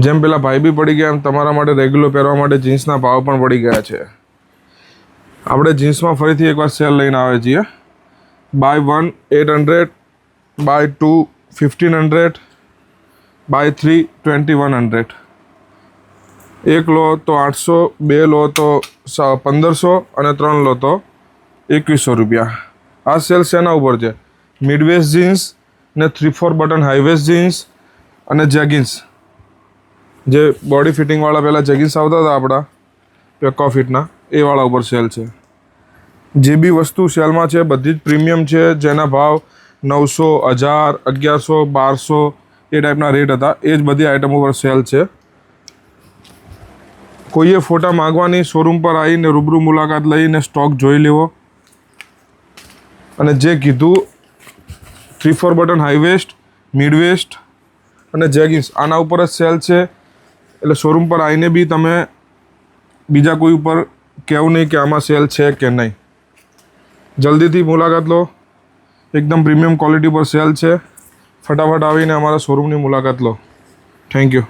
જેમ પેલા ભાઈ બી પડી ગયા એમ તમારા માટે રેગ્યુલર પહેરવા માટે જીન્સના ભાવ પણ પડી ગયા છે. આપણે જીન્સમાં ફરીથી એકવાર સેલ લઈને આવે છીએ. Buy 1 800, buy 2 1500, buy 3 2100. એક લો તો 800, બે લો તો 1500 અને 3 લો તો 2100 રૂપિયા. આ સેલ શેના ઉપર છે? મિડવેસ્ટ જીન્સ ને 3/4 બટન હાઈવેસ્ટ જીન્સ અને જેગિન્સ, જે બોડી ફિટિંગવાળા પહેલાં જેગિન્સ આવતા હતા આપણા પેકો ફિટના, એ વાળા ઉપર સેલ છે. જે બી વસ્તુ સેલમાં છે બધી જ પ્રીમિયમ છે, જેના ભાવ 900, 1000, 1100, 1200 એ ટાઈપના રેટ હતા. એ જ બધી આઇટમ ઉપર સેલ છે. કોઈએ ફોટા માગવાની, શોરૂમ પર આવીને રૂબરૂ મુલાકાત લઈને સ્ટોક જોઈ લેવો. અને જે કીધું 3/4 બટન હાઈવેસ્ટ, મિડવેસ્ટ અને જેગિન્સ આના ઉપર જ સેલ છે. એટલે શોરૂમ પર આવીને બી તમે બીજા કોઈ ઉપર કહેવું નહીં કે આમાં સેલ છે કે નહીં. જલ્દીથી મુલાકાત લો. એકદમ પ્રીમિયમ ક્વોલિટી પર સેલ છે. ફટાફટ આવીને અમારા શોરૂમની મુલાકાત લો. Thank you.